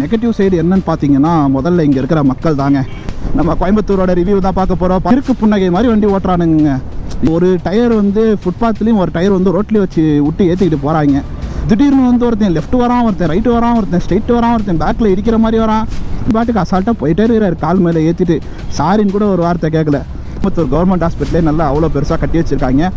Negative side என்னன்னு பார்த்தீங்கன்னா, முதல்ல இங்கே இருக்கிற மக்கள் தாங்க. நம்ம கோயம்புத்தூரோட ரிவ்யூ தான் பார்க்க போகிறோம். இருக்கு புன்னகை மாதிரி வண்டி ஓட்டுறானுங்க. ஒரு டயர் வந்து ஃபுட்பாத்லேயும் ஒரு டயர் வந்து ரோட்லேயும் வச்சு விட்டு ஏற்றிக்கிட்டு போகிறாங்க. திடீர்னு வந்து ஒருத்தன் லெஃப்ட் வரான், ஒருத்தன் ரைட்டு வரான், ஒருத்தன் ஸ்ட்ரெயிட் வரான், ஒருத்தன் பேக்கில் இடிக்கிற மாதிரி வரான். பாட்டுக்கு அசால்ட்டாக போயிட்டே இருக்கிறார். கால் மேலே ஏற்றிட்டு சாரின்னு கூட ஒரு வார்த்தை கேட்கல. கோயம்புத்தூர் கவர்மெண்ட் ஹாஸ்பிட்டலே நல்லா அவ்வளோ பெருசாக கட்டி வச்சுருக்காங்க.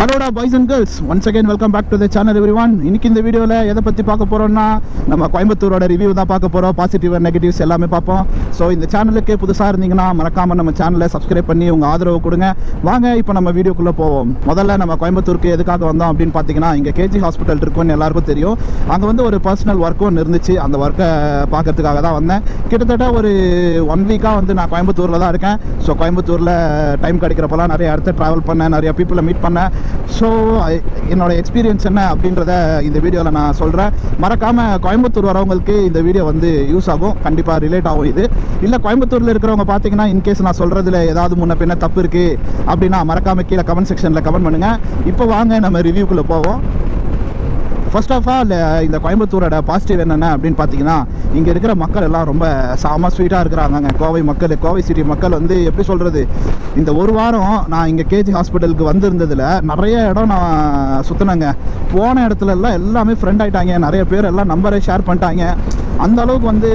ஹலோடா boys and girls, once again welcome back to the channel everyone. இன்னைக்கு இந்த வீடியோவில் எதை பற்றி பார்க்க போகிறோம்னா, நம்ம கோயம்புத்தூரோட ரிவ்யூ தான் பார்க்க போகிறோம். பாசிட்டிவ் அண்ட் நெகட்டிவ்ஸ் எல்லாமே பார்ப்போம். ஸோ இந்த சேனலுக்கு புதுசாக இருந்தீங்கன்னா மறக்காமல் நம்ம சேனலை சப்ஸ்கிரைப் பண்ணி உங்கள் ஆதரவு கொடுங்க. வாங்க இப்போ நம்ம வீடியோக்குள்ளே போவோம். முதல்ல நம்ம கோயம்புத்தூருக்கு எதுக்காக வந்தோம் அப்படின்னு பார்த்தீங்கன்னா, இங்கே கேஜி ஹாஸ்பிட்டல் இருக்குன்னு எல்லாருக்கும் தெரியும். அங்கே வந்து ஒரு பர்சனல் ஒர்க் ஒன்று இருந்துச்சு. அந்த ஒர்க்கை பார்க்கறதுக்காக தான் வந்தேன். கிட்டத்தட்ட ஒரு 1 வீக்காக வந்து நான் கோயம்புத்தூரில் தான் இருக்கேன். ஸோ கோயம்புத்தூரில் டைம் கிடைக்கிறப்பெல்லாம் நிறைய இடத்த ட்ராவல் பண்ணேன், நிறைய பீப்புளை மீட் பண்ணேன். ஸோ என்னோடய எக்ஸ்பீரியன்ஸ் என்ன அப்படின்றத இந்த வீடியோவில் நான் சொல்கிறேன். மறக்காமல் கோயம்புத்தூர் வரவங்களுக்கு இந்த வீடியோ வந்து யூஸ் ஆகும், கண்டிப்பாக ரிலேட் ஆகும். இது இல்லை கோயம்புத்தூரில் இருக்கிறவங்க பார்த்தீங்கன்னா, இன்கேஸ் நான் சொல்கிறதுல ஏதாவது முன்ன பின்ன தப்பு இருக்குது அப்படின்னா மறக்காமல் கீழே கமெண்ட் செக்ஷனில் கமெண்ட் பண்ணுங்கள். இப்போ வாங்க நம்ம ரிவ்யூக்குள்ளே போவோம். ஃபர்ஸ்ட் ஆஃப் ஆல் இந்த கோயம்புத்தூரோட பாசிட்டிவ் என்னென்ன அப்படின்னு பார்த்தீங்கன்னா, இங்கே இருக்கிற மக்கள் எல்லாம் ரொம்ப செம ஸ்வீட்டாக இருக்கிறாங்க. கோவை மக்கள், கோவை சிட்டி மக்கள் வந்து எப்படி சொல்கிறது, இந்த ஒரு வாரம் நான் இங்கே கேஜி ஹாஸ்பிட்டலுக்கு வந்திருந்ததில் நிறைய இடம் நான் சுற்றினேங்க. போன இடத்துலலாம் எல்லாமே ஃப்ரெண்ட் ஆகிட்டாங்க. நிறைய பேர் எல்லாம் நம்பரை ஷேர் பண்ணிட்டாங்க. அந்த அளவுக்கு வந்து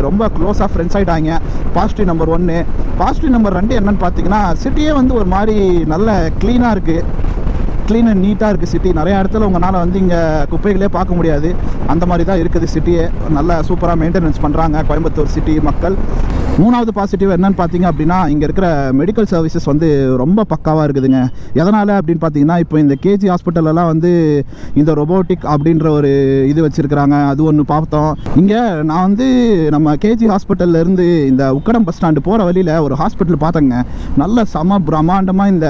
ரொம்ப க்ளோஸாக ஃப்ரெண்ட்ஸ் ஆகிட்டாங்க. Positive number 1. பாசிட்டிவ் நம்பர் 2 என்னென்னு பார்த்தீங்கன்னா, சிட்டியே வந்து ஒரு மாதிரி நல்ல க்ளீனாக இருக்குது. க்ளீன் அண்ட் நீட்டாக இருக்குது சிட்டி. நிறைய இடத்துல உங்களால் வந்து இங்கே குப்பைகளே பார்க்க முடியாது. அந்த மாதிரி தான் இருக்குது சிட்டியே. நல்லா சூப்பராக மெயின்டெனன்ஸ் பண்ணுறாங்க கோயம்புத்தூர் சிட்டி மக்கள். 3வது பாசிட்டிவ் என்னன்னு பார்த்தீங்க அப்படின்னா, இங்கே இருக்கிற மெடிக்கல் சர்வீசஸ் வந்து ரொம்ப பக்காவாக இருக்குதுங்க. எதனால் அப்படின்னு பார்த்தீங்கன்னா, இப்போ இந்த கேஜி ஹாஸ்பிட்டலெல்லாம் வந்து இந்த ரொபோட்டிக் அப்படின்ற ஒரு இது வச்சுருக்கிறாங்க. அது ஒன்று பார்த்தோம். இங்கே நான் வந்து நம்ம கேஜி ஹாஸ்பிட்டல்லேருந்து இந்த உக்கடம் பஸ் ஸ்டாண்டு போகிற வழியில் ஒரு ஹாஸ்பிட்டல் பார்த்தேங்க. நல்ல செம பிரம்மாண்டமாக இந்த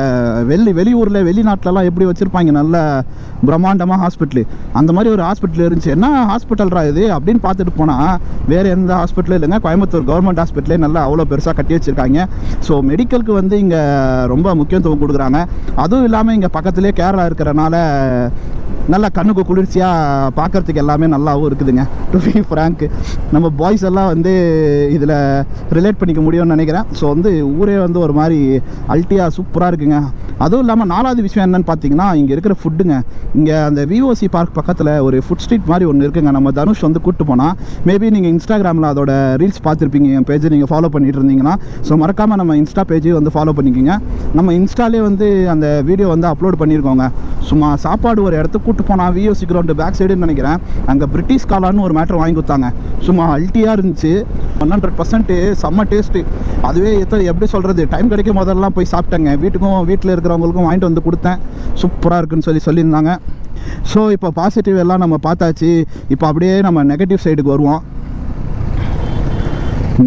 வெளியூரில் வெளிநாட்டிலலாம் எப்படி வச்சுருப்பாங்க நல்ல பிரம்மாண்டமாக ஹாஸ்பிட்டலு, அந்த மாதிரி ஒரு ஹாஸ்பிட்டல் இருந்துச்சு. என்ன ஹாஸ்பிட்டல்ரா இது அப்படின்னு பார்த்துட்டு போனால் வேறு எந்த ஹாஸ்பிட்டலும் இல்லைங்க, கோயம்புத்தூர் கவர்மெண்ட் ஹாஸ்பிட்டலே நல்லா அவ்வளோ பெருசாக கட்டி வச்சுருக்காங்க. ஸோ மெடிக்கலுக்கு வந்து இங்கே ரொம்ப முக்கியத்துவம் கொடுக்குறாங்க. அதுவும் இல்லாமல் இங்கே பக்கத்துலேயே கேரளா இருக்கிறனால நல்லா கண்ணுக்கு குளிர்ச்சியாக பார்க்குறதுக்கு எல்லாமே நல்லாவும் இருக்குதுங்க. டு பி ஃப்ராங்க், நம்ம பாய்ஸ் எல்லாம் வந்து இதில் ரிலேட் பண்ணிக்க முடியும்னு நினைக்கிறேன். ஸோ வந்து ஊரே வந்து ஒரு மாதிரி அல்ட்டியாக சூப்பராக இருக்குங்க. அதுவும் இல்லாமல் 4வது விஷயம் என்னென்னு பார்த்தீங்கன்னா, இங்கே இருக்கிற ஃபுட்டுங்க. இங்கே அந்த விஓசி பார்க் பக்கத்தில் ஒரு ஃபுட் ஸ்ட்ரீட் மாதிரி ஒன்று இருக்குங்க. நம்ம தனுஷ் வந்து கூப்பிட்டு போனால், மேபி நீங்கள் இன்ஸ்டாகிராமில் அதோட ரீல்ஸ் பார்த்துருப்பீங்க. என் பேஜை நீங்கள் ஃபாலோ பண்ணிட்டு இருந்தீங்கன்னா, ஸோ மறக்காமல் நம்ம இன்ஸ்டா பேஜையும் வந்து ஃபாலோ பண்ணிக்கோங்க. நம்ம இன்ஸ்டாலே வந்து அந்த வீடியோ வந்து அப்லோட் பண்ணியிருக்கோங்க. சும்மா சாப்பாடு ஒரு இடத்துக்கு கூப்பிட்டு போனால், விஓசி கிரவுண்டு பேக் சைடுன்னு நினைக்கிறேன், அங்கே பிரிட்டிஷ் காலான்னு ஒரு மேட்ரு வாங்கி கொடுத்தாங்க. சும்மா அல்ட்டியாக இருந்துச்சு. 100% செம்ம டேஸ்ட்டு. அதுவே எப்படி சொல்கிறது, டைம் கிடைக்கும் போதெல்லாம் போய் சாப்பிட்டேங்க. வீட்டில் இருக்கிறவங்களுக்கும் வாங்கிட்டு வந்து கொடுத்தேன். சூப்பராக இருக்குன்னு சொல்லியிருந்தாங்க. ஸோ இப்போ பாசிட்டிவ் எல்லாம் நம்ம பார்த்தாச்சு. இப்போ அப்படியே நம்ம நெகட்டிவ் சைடுக்கு வருவோம்.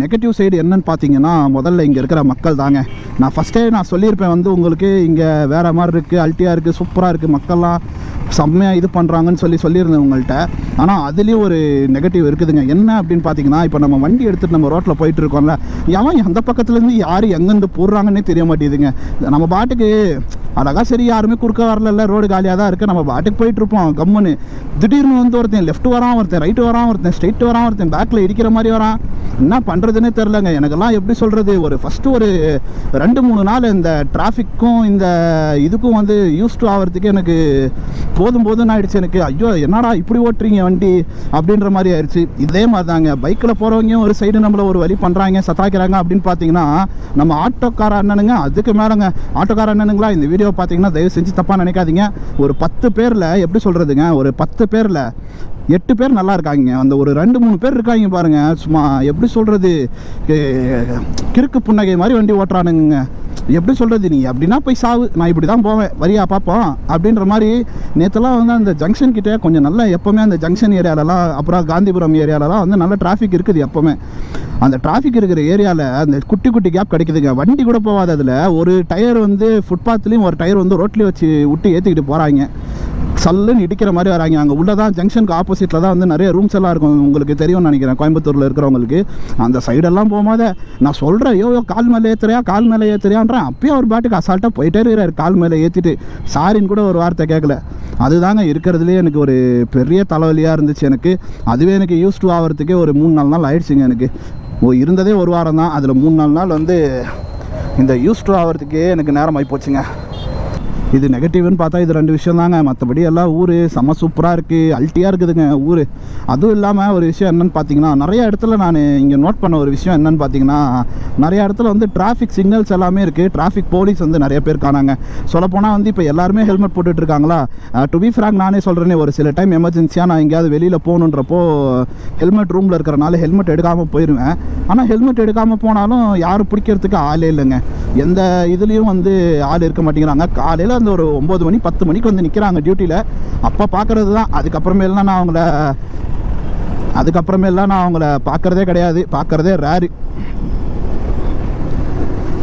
நெகட்டிவ் சைடு என்னன்னு பார்த்தீங்கன்னா, முதல்ல இங்கே இருக்கிற மக்கள் தாங்க. நான் ஃபஸ்ட்டே சொல்லியிருப்பேன் வந்து உங்களுக்கு, இங்கே வேறு மாதிரி இருக்குது, அல்ட்டியாக இருக்குது, சூப்பராக இருக்குது, மக்கள்லாம் செம்மையாக இது பண்ணுறாங்கன்னு சொல்லியிருந்தேன் உங்கள்கிட்ட. ஆனால் அதுலேயும் ஒரு நெகட்டிவ் இருக்குதுங்க. என்ன அப்படின்னு பார்த்தீங்கன்னா, இப்போ நம்ம வண்டி எடுத்துகிட்டு நம்ம ரோட்டில் போயிட்டுருக்கோம்ல, எவன் எந்த பக்கத்துலேருந்து யார் எங்கேருந்து போடுறாங்கன்னே தெரிய மாட்டேங்குதுங்க. நம்ம பாட்டுக்கு அழகாக சரி யாருமே குறுக்க வரல, ரோடு காலியாக தான் இருக்குது, நம்ம பாட்டுக்கு போயிட்டுருப்போம் கம்முன்னு. திடீர்னு வந்து ஒருத்தன் லெஃப்ட் வரான், ஒருத்தன் ரைட்டு வரான், ஒருத்தன் ஸ்ட்ரெயிட் வரான், ஒருத்தன் பேக்கில் இடிக்கிற மாதிரி வரான். என்ன பண்ணுறதுன்னே தெரிலங்க. எனக்கெல்லாம் எப்படி சொல்கிறது, ஃபஸ்ட்டு ஒரு 2-3 நாள் இந்த டிராஃபிக்கும் இந்த இதுக்கும் வந்து யூஸ் டு ஆகிறதுக்கு எனக்கு போதும்னு ஆகிடுச்சு எனக்கு. ஐயோ என்னடா இப்படி ஓட்டுறீங்க வண்டி அப்படின்ற மாதிரி ஆயிடுச்சு. இதே மாதிரி தாங்க பைக்கில் போகிறவங்க ஒரு சைடு நம்மளை ஒரு வழி பண்ணுறாங்க, சத்தாக்கிறாங்க அப்படின்னு பார்த்தீங்கன்னா, நம்ம ஆட்டோக்கார அண்ணனுங்க அதுக்கு மேலேங்க. ஆட்டோக்கார அண்ணனுங்களா, இந்த வீடியோ பார்த்தீங்கன்னா தயவு செஞ்சு தப்பாக நினைக்காதீங்க. ஒரு 10 பேரில் எப்படி சொல்கிறதுங்க, ஒரு 10 பேரில் 8 பேர் நல்லா இருக்காங்க. அந்த ஒரு 2-3 பேர் இருக்காங்க பாருங்கள், சும்மா எப்படி சொல்கிறது, கிறுக்கு புன்னகை மாதிரி வண்டி ஓட்டுறானுங்க. எப்படி சொல்கிறது, நீ அப்படின்னா போய் சாவு, நான் இப்படி தான் போவேன், வரியா பார்ப்போம் அப்படின்ற மாதிரி. நேற்றுலாம் வந்து அந்த ஜங்ஷன் கிட்டே கொஞ்சம் நல்லா, எப்போவுமே அந்த ஜங்ஷன் ஏரியாலலாம், அப்புறம் காந்திபுரம் ஏரியாலலாம் வந்து நல்ல டிராஃபிக் இருக்குது எப்போவுமே. அந்த டிராஃபிக் இருக்கிற ஏரியாவில் அந்த குட்டி கேப் கிடைக்குதுங்க. வண்டி கூட போகாது. அதில் ஒரு டயர் வந்து ஃபுட்பாத்லேயும் ஒரு டயர் வந்து ரோட்லேயும் வச்சு விட்டு ஏற்றிக்கிட்டு போகிறாங்க. சல்லுன்னு இடிக்கிற மாதிரி வராங்க. அங்கே உள்ள தான் ஜங்ஷனுக்கு ஆப்போசிட்டில் தான் வந்து நிறைய ரூம்ஸ் எல்லாம் இருக்கும், உங்களுக்கு தெரியும்னு நினைக்கிறேன் கோயம்புத்தூரில் இருக்கிறவங்களுக்கு. அந்த சைடெல்லாம் போகும்போது நான் சொல்கிறேன், யோ கால் மேலே ஏற்றுறியான்றேன். அப்பயும் ஒரு பாட்டுக்கு அசால்ட்டாக போயிட்டே இருக்கிறார், கால் மேலே ஏற்றிட்டு சாரின்னு கூட ஒரு வார்த்தை கேட்கல. அதுதாங்க இருக்கிறதுலே எனக்கு ஒரு பெரிய தலைவலியாக இருந்துச்சு எனக்கு. அதுவே எனக்கு யூஸ் டு ஆகிறதுக்கே ஒரு 3-4 நாள் ஆயிடுச்சுங்க எனக்கு. இருந்ததே ஒரு வாரம் தான், அதில் 3-4 நாள் வந்து இந்த யூஸ் டு ஆகிறதுக்கே எனக்கு நேரம் ஆகி போச்சுங்க. இது நெகட்டிவ்னு பார்த்தா இது 2 விஷயம் தாங்க. மற்றபடி எல்லாம் ஊர் செம்ம சூப்பராக இருக்குது, அல்ட்டியாக இருக்குதுங்க ஊர். அதுவும் இல்லாமல் ஒரு விஷயம் என்னென்னு பார்த்தீங்கன்னா, நிறைய இடத்துல நான் இங்கே நோட் பண்ண ஒரு விஷயம் என்னென்னு பார்த்தீங்கன்னா, நிறைய இடத்துல வந்து டிராஃபிக் சிக்னல்ஸ் எல்லாமே இருக்குது, டிராஃபிக் போலீஸ் வந்து நிறைய பேர் காணாங்க. சொல்லப்போனால் வந்து இப்போ எல்லாருமே ஹெல்மெட் போட்டுட்ருக்காங்களா. டு பி ஃப்ராங்க் நானே சொல்கிறேனே, ஒரு சில டைம் எமர்ஜென்சியாக நான் எங்கேயாவது வெளியில் போகணுன்றப்போ ஹெல்மெட் ரூமில் இருக்கிறனால ஹெல்மெட் எடுக்காமல் போயிடுவேன். ஆனால் ஹெல்மெட் எடுக்காமல் போனாலும் யாரும் பிடிக்கிறதுக்கு ஆளே இல்லைங்க. எந்த இதுலேயும் வந்து ஆள் இருக்க மாட்டேங்கிறாங்க. காலையில் அந்த ஒரு 9 மணி 10 மணிக்கு வந்து நிற்கிறாங்க டியூட்டியில், அப்போ பார்க்குறது தான். அதுக்கப்புறமேலாம் நான் அவங்கள பார்க்குறதே கிடையாது, பார்க்குறதே ரேரு.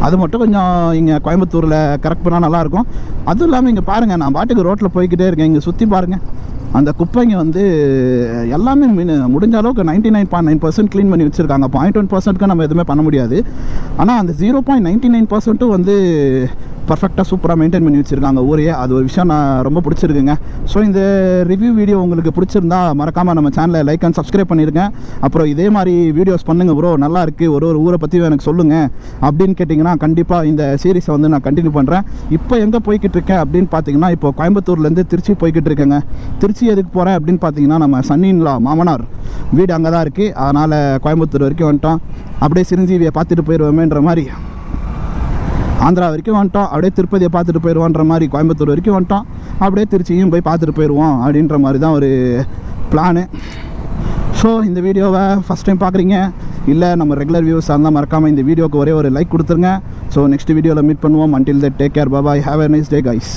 அது மட்டும் கொஞ்சம் இங்கே கோயம்புத்தூரில் கரெக்ட் பண்ணால் நல்லாயிருக்கும். அதுவும் இல்லாமல் இங்கே பாருங்கள், நான் பாட்டுக்கு ரோட்டில் போய்கிட்டே இருக்கேன், இங்கே சுற்றி பாருங்கள். அந்த குப்பைங்க வந்து எல்லாமே முடிஞ்ச அளவுக்கு 99.9% க்ளீன் பண்ணி வச்சுருக்காங்க. 0.1%க்கு நம்ம எதுவுமே பண்ண முடியாது. ஆனால் அந்த 0.99% வந்து பர்ஃபெக்டாக சூப்பராக மெயின்டைன் பண்ணி வச்சுருக்காங்க ஊரையே. அது ஒரு விஷயம் நான் ரொம்ப பிடிச்சிருக்குங்க. ஸோ இந்த ரிவ்யூ வீடியோ உங்களுக்கு பிடிச்சிருந்தா மறக்காமல் நம்ம சேனலை லைக் அண்ட் சப்ஸ்கிரைப் பண்ணியிருக்கேன். அப்புறம் இதே மாதிரி வீடியோஸ் பண்ணுங்கள் ப்ரோ, நல்லா இருக்குது, ஒரு ஊரை பற்றி எனக்கு சொல்லுங்கள் அப்படின்னு கேட்டிங்கன்னா கண்டிப்பாக இந்த சீரீஸை வந்து நான் கண்டினியூ பண்ணுறேன். இப்போ எங்கே போய்கிட்டு இருக்கேன் அப்படின்னு பார்த்தீங்கன்னா, இப்போ கோயம்புத்தூர்லேருந்து திருச்சி போய்கிட்டு இருக்கேங்க. திருச்சி எதுக்கு போகிறேன் அப்படின்னு பார்த்தீங்கன்னா, நம்ம சன்னின்லா மாமனார் வீடு அங்கே தான் இருக்குது. அதனால் கோயம்புத்தூர் வரைக்கும் வந்துட்டோம். அப்படியே சிரஞ்சீவியை பார்த்துட்டு போயிடுவோமேன்ற மாதிரி ஆந்திரா வரைக்கும் வந்துட்டோம். அப்படியே திருப்பதியை பார்த்துட்டு போயிடுவோன்ற மாதிரி கோயம்புத்தூர் வரைக்கும் வந்துட்டோம். அப்படியே திருச்சியும் போய் பார்த்துட்டு போயிடுவோம் அப்படின்ற மாதிரி தான் ஒரு பிளானு. ஸோ இந்த வீடியோவை ஃபஸ்ட் டைம் பார்க்குறீங்க, இல்லை நம்ம ரெகுலர் வியூஸாக இருந்தால் மறக்காமல் இந்த வீடியோக்கு ஒரே ஒரு லைக் கொடுத்துருங்க. ஸோ நெக்ஸ்ட் வீடியோவில் மீட் பண்ணுவோம். Until that take care, bye, have a nice day guys.